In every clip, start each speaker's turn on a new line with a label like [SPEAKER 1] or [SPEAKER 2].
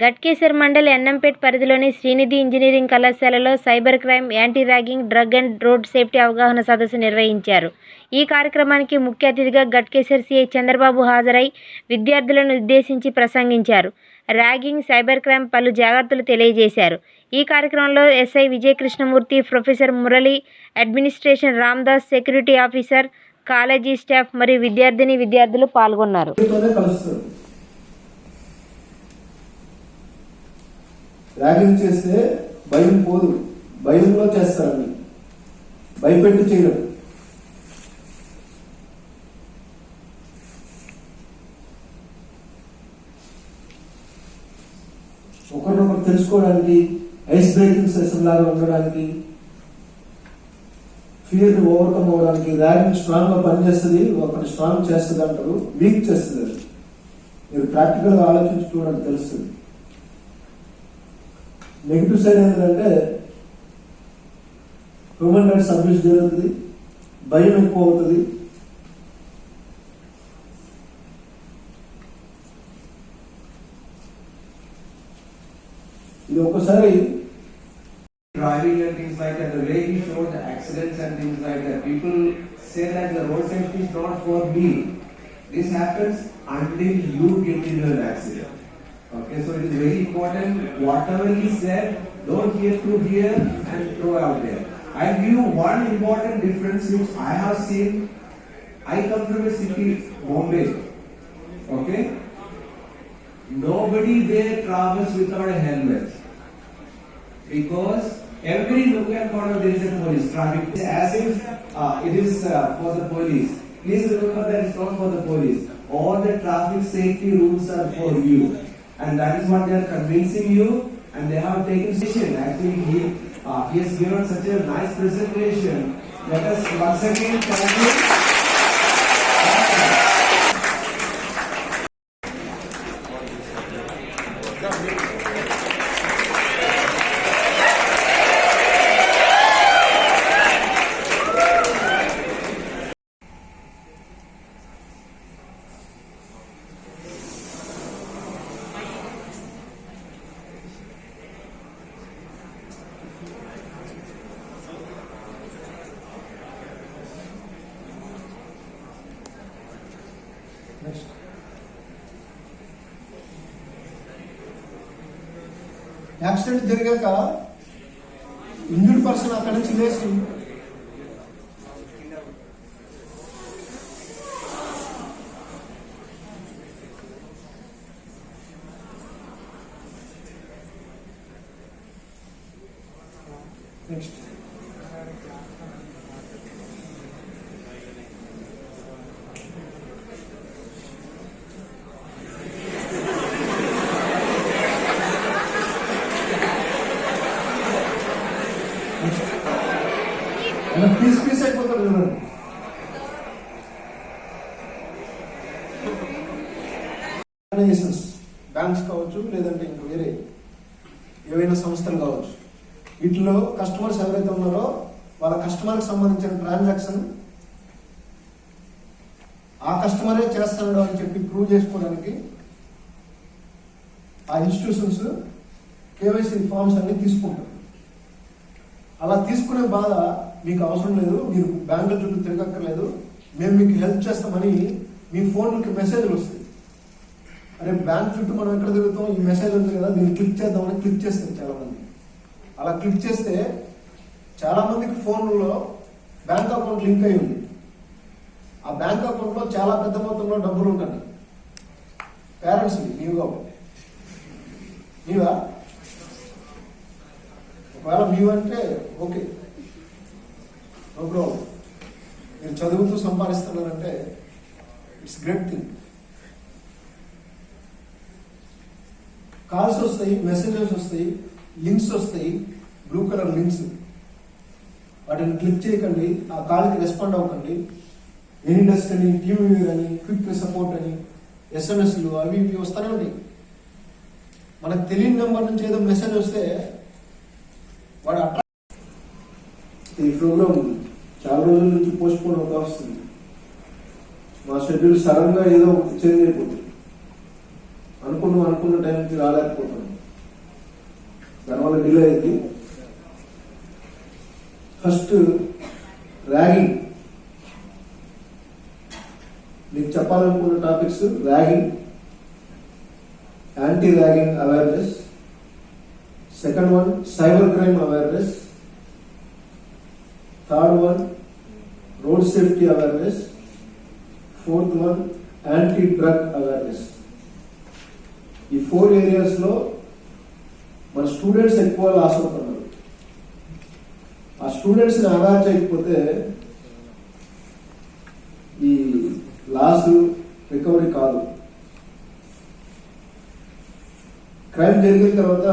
[SPEAKER 1] గట్కేసర్ మండల్ ఎన్నంపేట్ పరిధిలోని శ్రీనిధి ఇంజనీరింగ్ కళాశాలలో cyber crime, anti ragging, drug and road safety అవగాహన సదస్సు నిర్వహించారు. ఈ కార్యక్రమానికి ముఖ్య అతిథిగా గట్కేసర్ సిఐ చంద్రబాబు హాజరై విద్యార్థులను ఉద్దేశించి ప్రసంగించారు. ర్యాగింగ్, సైబర్ క్రైమ్ పలు జాగ్రత్తలు తెలియజేశారు. ఈ కార్యక్రమంలో SI Vijayakrishnamurthy, professor Murali, administration Ramdas, security officer, college staff మరియు విద్యార్థులు పాల్గొన్నారు.
[SPEAKER 2] ర్యాగింగ్ చేస్తే భయం పోదు, భయంలో చేస్తారని భయపెట్టి చేయడం. ఒకరినొకరు తెలుసుకోవడానికి, ఐస్ బ్రేకింగ్ సెషన్ లాగా ఉండడానికి, ఫియర్ ఓవర్కమ్ అవ్వడానికి ర్యాగింగ్ స్ట్రాంగ్ గా పనిచేస్తుంది. ఒకరిని స్ట్రాంగ్ చేస్తుంది అంటారు, వీక్ చేస్తుంది. మీరు ప్రాక్టికల్ గా ఆలోచించి చూడండి, తెలుస్తుంది. నెగిటివ్ సైడ్ ఏంటంటే హ్యూమన్ రైట్స్ అబ్యూస్ జరుగుతుంది, భయం ఎక్కువ అవుతుంది. ఇది ఒకసారి
[SPEAKER 3] driving and things like that, the way he showed the accidents and things like that, people say that the road safety is not for me. This happens until you get into an accident. Okay, so it is very important. Whatever he said, don't hear through here and throw out there. I give you one important difference which I have seen. I come from a city, Bombay. Okay, nobody there travels without a helmet because every look and corner there is a police traffic. As if it is for the police. Please remember that it's not for the police. All the traffic safety rules are for you. And that is what they are convincing you, and they have taken decision. Actually, he has given such a nice presentation. Let us once again thank you.
[SPEAKER 2] Accident జరిగాక injured person అక్కడి నుంచి లేచి next piece అయిపోతారు చూడండి. Banks కావచ్చు, లేదంటే ఇంకా వేరే ఏవైనా సంస్థలు కావచ్చు, వీటిలో కస్టమర్స్ ఎవరైతే ఉన్నారో వాళ్ళ కస్టమర్కి సంబంధించిన ట్రాన్సాక్షన్ ఆ కస్టమరే చేస్తున్నాడు అని చెప్పి ప్రూవ్ చేసుకోవడానికి ఆ ఇన్స్టిట్యూషన్స్ కేవైసీ ఫామ్స్ అన్ని తీసుకుంటారు. అలా తీసుకునే బాధ మీకు అవసరం లేదు, మీరు బ్యాంకుల చుట్టూ తిరగక్కర్లేదు, మేము మీకు హెల్ప్ చేస్తామని మీ ఫోన్కి మెసేజ్లు వస్తాయి. అరే బ్యాంక్ చుట్టూ మనం ఎక్కడ తిరుగుతాం, ఈ మెసేజ్ ఉంది కదా, దీన్ని క్లిక్ చేద్దామని క్లిక్ చేస్తారు చాలా మంది. అలా క్లిక్ చేస్తే చాలా మందికి ఫోన్లో బ్యాంక్ అకౌంట్ లింక్ అయి ఉంది. ఆ బ్యాంక్ అకౌంట్లో చాలా పెద్ద మొత్తంలో డబ్బులు ఉంటాయి. పేరెంట్స్ నీవుగా ఒకవేళ మీవంటే ఓకే, నో ప్రాబ్లం. మీరు చదువుతూ సంపాదిస్తున్నారంటే ఇట్స్ గ్రేట్ థింగ్. కాల్స్ వస్తాయి, మెసేజెస్ వస్తాయి, లింక్స్ వస్తాయి, బ్లూ కలర్ లింక్స్. వాటిని క్లిక్ చేయకండి, ఆ కాల్కి రెస్పాండ్ అవ్వకండి. ఎనీ డెస్క్ అని, టీవీ అని, క్విక్ సపోర్ట్ అని, ఎస్ఎంఎస్లు అవి ఇవి వస్తూనే ఉంటాయి. మనకు తెలియని నెంబర్ నుంచి ఏదో మెసేజ్ వస్తే వాడు అట్లా. ఈ ప్రోగ్రామ్ చాలా రోజుల నుంచి పోస్ట్ పోన్ అవుతా వస్తుంది. మా షెడ్యూల్ సడన్ గా ఏదో చేంజ్ అయిపోతుంది. అనుకున్న టైంకి రాలేకపోతున్నాం. దానివల్ల డిలే అయింది. ఫస్ట్ ర్యాగింగ్, మీకు చెప్పాలనుకున్న topics ragging, anti ragging awareness, second one cyber crime awareness, third one road safety awareness, fourth one anti drug awareness. ఈ 4 ఏరియాస్ లో మన స్టూడెంట్స్ ఎక్కువ లాస్ అవుతున్నారు. ఆ స్టూడెంట్స్ ని అవేర్ చేయకపోతే ఈ లాస్ రికవరీ కాదు. క్రైమ్ జరిగిన తర్వాత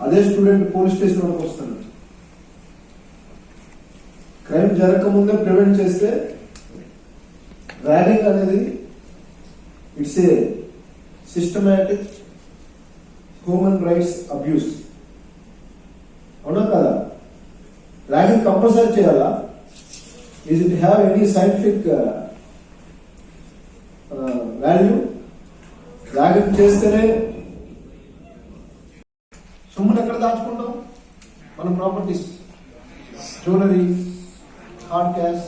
[SPEAKER 2] అదే స్టూడెంట్ పోలీస్ స్టేషన్ వరకు వస్తున్నాడు. క్రైమ్ జరగకముందే ప్రివెంట్ చేస్తే ర్యాగింగ్ అనేది it's a systematic human rights abuse. అవునా కదా? ర్యాగింగ్ కంపల్సరీ చేయాలా? Is it have any scientific value? Ragging చేస్తేనే సొమ్మును ఎక్కడ దాచుకుంటాం? మన ప్రాపర్టీస్, జ్యువెలరీ, హార్డ్ క్యాష్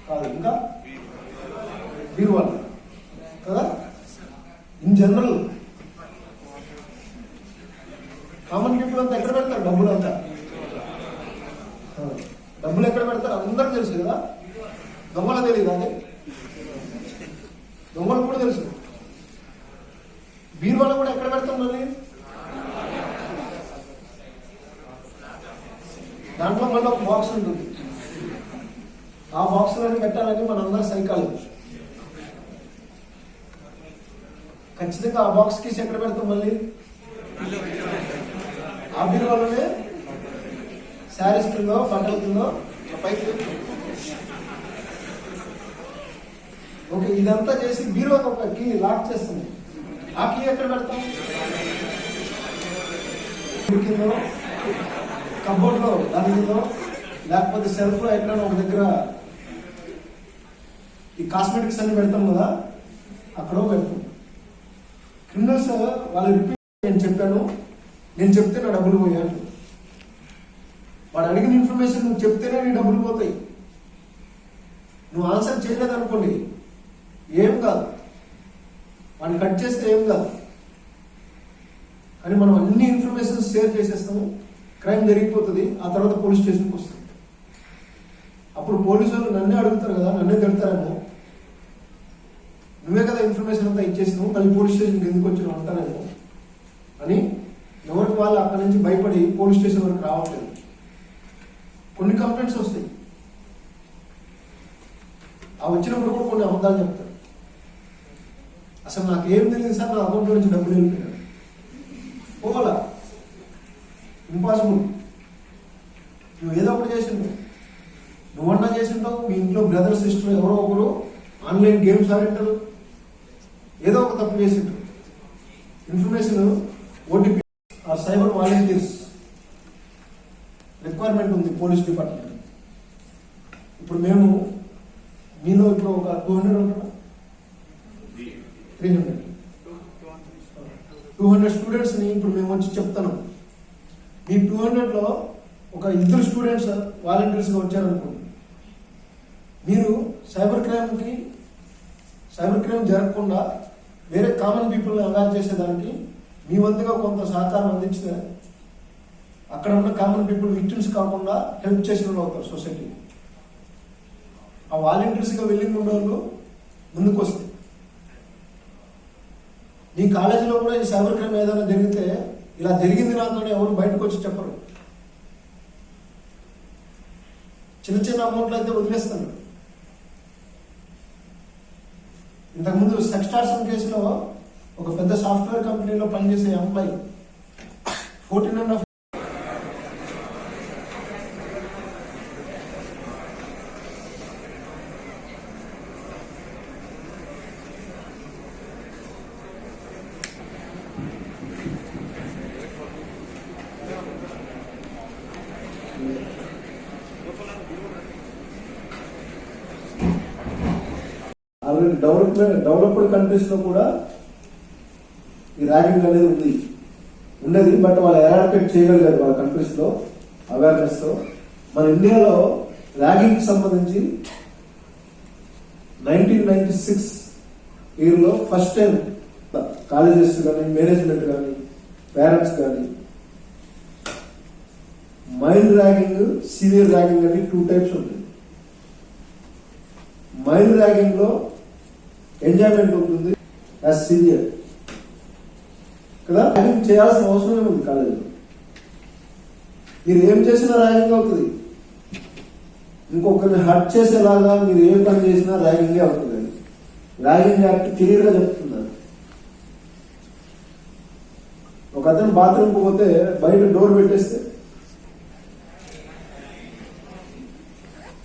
[SPEAKER 2] కాదు, ఇంకా బీరువాలు కదా. ఇన్ జనరల్ కామన్ పీపుల్ అంతా ఎక్కడ పెడతారు? డబ్బులు అంతా డబ్బులు ఎక్కడ పెడతారు అందరికి తెలుసు కదా. దొంగలు తెలియదు, అదే దొంగలు కూడా తెలుసు. బీరువాలు కూడా ఎక్కడ పెడతాం? మళ్ళీ దాంట్లో మళ్ళీ ఒక బాక్స్ ఉంటుంది. ఆ బాక్స్లోనే పెట్టాలని మనందరూ సైకాలజీ. ఖచ్చితంగా ఆ బాక్స్ కేసి ఎక్కడ పెడతాం? మళ్ళీ ఆ బీరువాలోనే శారీస్ కిందో బట్టల కిందో పైకి. ఓకే, ఇదంతా చేసి బీరువాకి ఒక కీ లాక్ చేస్తుంది. ఆ కీ ఎక్కడ పెడతాం? కిందో, కబోర్డ్ లో దాని కిందో, లేకపోతే సెల్ఫ్ లో ఎక్కడైనా ఒక దగ్గర ఈ కాస్మెటిక్స్ అన్ని పెడతాం కదా, అక్కడ పెడతాం. క్రిమినల్స్ వాళ్ళు రిపీట్, నేను చెప్తే నా డబ్బులు పోయాను. వాడు అడిగిన ఇన్ఫర్మేషన్ నువ్వు చెప్తేనే నీ డబ్బులు పోతాయి. నువ్వు ఆన్సర్ చేయలేదు అనుకోండి, ఏం కాదు, వాడిని కట్ చేస్తే ఏం కాదు. కానీ మనం అన్ని ఇన్ఫర్మేషన్ షేర్ చేసేస్తాము, క్రైమ్ జరిగిపోతుంది. ఆ తర్వాత పోలీస్ స్టేషన్కి వస్తుంది. అప్పుడు పోలీసు వాళ్ళు నన్నే అడుగుతారు కదా, నన్నే తిడతారేమో, నువ్వే కదా ఇన్ఫర్మేషన్ అంతా ఇచ్చేసినావు, మళ్ళీ పోలీస్ స్టేషన్కి ఎందుకు వచ్చినావు అంటారేమో అని ఎవరికి వాళ్ళు అక్కడి నుంచి భయపడి పోలీస్ స్టేషన్ వరకు రావట్లేదు. కొన్ని కంప్లైంట్స్ వస్తాయి, ఆ వచ్చినప్పుడు కూడా కొన్ని అబద్ధాలు చెప్తారు. అసలు నాకు ఏం తెలియదు సార్, నా అకౌంట్ నుంచి డబ్బులు వెళ్ళిపోయాడు. పోవాలా? ఇంపాసిబుల్. నువ్వు ఏదో ఒకటి చేసింటావు, నువ్వన్నా చేసింటావు, మీ ఇంట్లో బ్రదర్ సిస్టర్ ఎవరో ఒకరు ఆన్లైన్ గేమ్స్ ఆడింటారు, ఏదో ఒక తప్పు చేసింటారు. ఇన్ఫర్మేషన్ ఓటీపీ ఆ సైబర్ వాలంటీర్స్ రిక్వైర్మెంట్ ఉంది పోలీస్ డిపార్ట్మెంట్. ఇప్పుడు మేము మీలో ఇప్పుడు ఒక 200 ఉంటారా, 200 స్టూడెంట్స్ ని ఇప్పుడు మేము వచ్చి చెప్తాను. మీ 200లో ఒక 2 స్టూడెంట్స్ వాలంటీర్స్ గా వచ్చారనుకోండి, మీరు సైబర్ క్రైమ్ జరగకుండా వేరే కామన్ పీపుల్ అవేర్ చేసేదానికి మీ వంతుగా కొంత సహకారం అందించితే అక్కడ ఉన్న కామన్ పీపుల్ విక్టిమ్స్ కాకుండా హెల్ప్ చేసిన వాళ్ళు అవుతారు సొసైటీ. ఆ వాలంటీర్స్గా వెళ్ళి ఉండేవాళ్ళు ముందుకు వస్తే, మీ కాలేజీలో కూడా ఈ సైబర్ క్రైమ్ ఏదైనా జరిగితే ఇలా జరిగింది నాతోనే ఎవరు బయటకు వచ్చి చెప్పరు. చిన్న చిన్న అమౌంట్లు అయితే వదిలేస్తాను. ఇంతకుముందు సెక్స్టార్సన్ కేసులో ఒక పెద్ద సాఫ్ట్వేర్ కంపెనీలో పనిచేసే ఎంప్లాయీ 14.5 ఆల్రెడీ డెవలప్డ్ కంట్రీస్ లో కూడా ఈ ర్యాగింగ్ అనేది ఉంది. ఉండేది, బట్ వాళ్ళు ఎరాడికేట్ చేయగలిగారు వాళ్ళ కంట్రీస్ లో అవేర్నెస్ తో. మన ఇండియాలో ర్యాగింగ్ కి సంబంధించి 1996 ఇయర్లో ఫస్ట్ టైం కాలేజెస్ కానీ మేనేజ్మెంట్ కానీ పేరెంట్స్ కానీ మైల్డ్ ర్యాగింగ్, సీవియర్ ర్యాగింగ్ అని 2 టైప్స్ ఉంటాయి. మైల్డ్ ర్యాగింగ్ లో ఎంజాయ్మెంట్ ఉంటుంది, యాజ్ సీవియర్ కదా. ర్యాగింగ్ చేయాల్సిన అవసరమే ఉంది కాలేజీలో. మీరు ఏం చేసినా ర్యాగింగ్ అవుతుంది. ఇంకొకరిని హర్ట్ చేసేలాగా మీరు ఏం పని చేసినా ర్యాగింగే అవుతుంది. ర్యాగింగ్ యాక్ట్ క్లియర్ గా చెప్తున్నారు. ఒక అతను బాత్రూమ్కి పోతే బయట డోర్ పెట్టేస్తే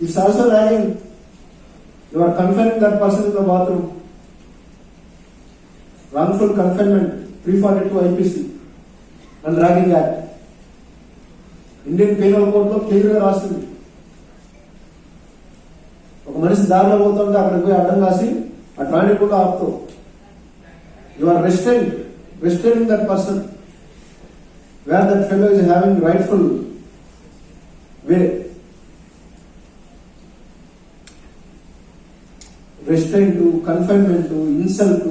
[SPEAKER 2] it's also ragging. You are confining that person in the bathroom. wrongful confinement 342 IPC and ragging act Indian penal code లో క్లియర్ గా రాస్తుంది. ఒక మనిషి దారిలో పోతుంటే అక్కడికి పోయి అడ్డం కాసి ఆ ట్రాఫిక్ కూడా ఆపుతావు. You are restraining that person where that fellow is having rightful way. Restraint, confinement, insult,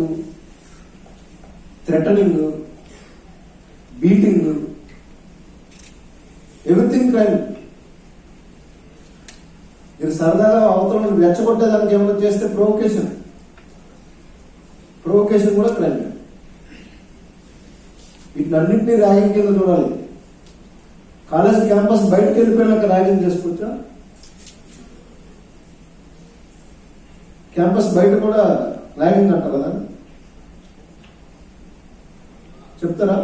[SPEAKER 2] threatening, beating, everything crime. మీరు సరదాగా అవతల రెచ్చగొట్టేదానికి ఏమైనా చేస్తే ప్రొవొకేషన్ కూడా క్రైమ్. వీటినన్నింటినీ ర్యాగింగ్ కింద చూడాలి. కాలేజ్ క్యాంపస్ బయటకు వెళ్ళిపోయినాక ర్యాగింగ్ చేసుకోవచ్చా? క్యాంపస్ బయట కూడా ర్యాగింగ్ అంటారు కదా, చెప్తారా?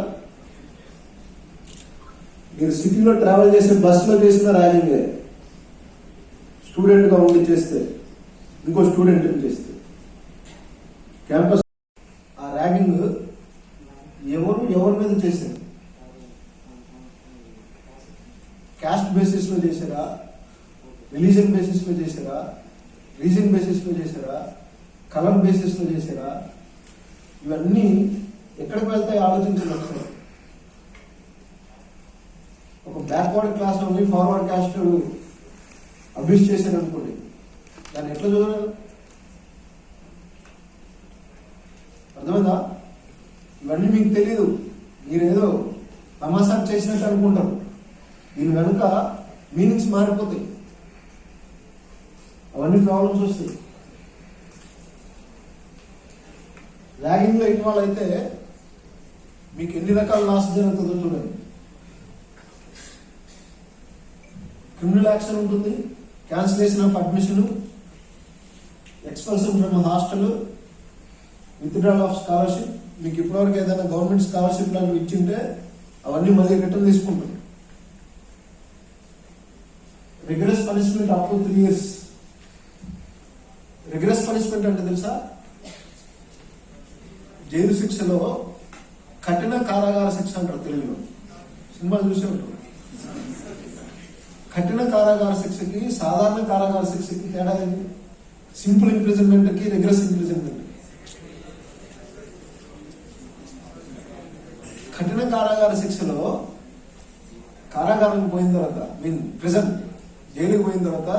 [SPEAKER 2] మీరు సిటీలో ట్రావెల్ చేసే బస్సులో చేసిన ర్యాగింగే. స్టూడెంట్ గా ఉండి చేస్తే, ఇంకో స్టూడెంట్ చేస్తే క్యాంపస్. ఆ ర్యాగింగ్ ఎవరి మీద చేశారు? క్యాస్ట్ బేసిస్ లో చేశారా, రిలీజన్ బేసిస్ లో చేశారా, రీజన్ బేసిస్ లో చేశారా, కలర్ బేసిస్ లో చేశారా? ఇవన్నీ ఎక్కడికి వెళ్తాయి ఆలోచించండి ఒకసారి. ఒక బ్యాక్వర్డ్ క్లాస్ నుండి ఫార్వర్డ్ క్యాస్ట్ అబ్యూస్ చేశారు అనుకోండి, దాన్ని ఎట్లా చూడాలి? అర్థమైందా? ఇవన్నీ మీకు తెలియదు, మీరేదో తమాషా చేసినట్టు అనుకుంటారు. దీని వెనుక మీనింగ్స్ మారిపోతాయి, అవన్నీ ప్రాబ్లమ్స్ వస్తాయి. ర్యాగింగ్ లో ఇన్వాల్వ్ అయితే మీకు ఎన్ని రకాల లాస్ జరుగుతుందో చూడండి. క్రిమినల్ యాక్షన్ ఉంటుంది, cancellation of admission, expulsion from hostel, withdrawal of scholarship. మీకు ఇప్పటివరకు ఏదైనా గవర్నమెంట్ స్కాలర్షిప్ లాంటివి ఇచ్చింటే అవన్నీ మళ్ళీ రిటర్న్ తీసుకుంటారు. Rigorous punishment up to 3 years. Rigorous punishment అంటే తెలుసా? జైలు శిక్షలో కఠిన కారాగార శిక్ష అంటారు తెలుగులో. సినిమాలు చూసే ఉంటారు. కఠిన కారాగార శిక్షకి సాధారణ కారాగార శిక్షకి తేడా ఏంటి? సింపుల్ ఇంప్రిజన్మెంట్ కి రిగరస్ ఇంప్రిజన్మెంట్. కఠిన కారాగార శిక్షలో కారాగారం పోయిన తర్వాత, ప్రిజన్ జైలుకి పోయిన తర్వాత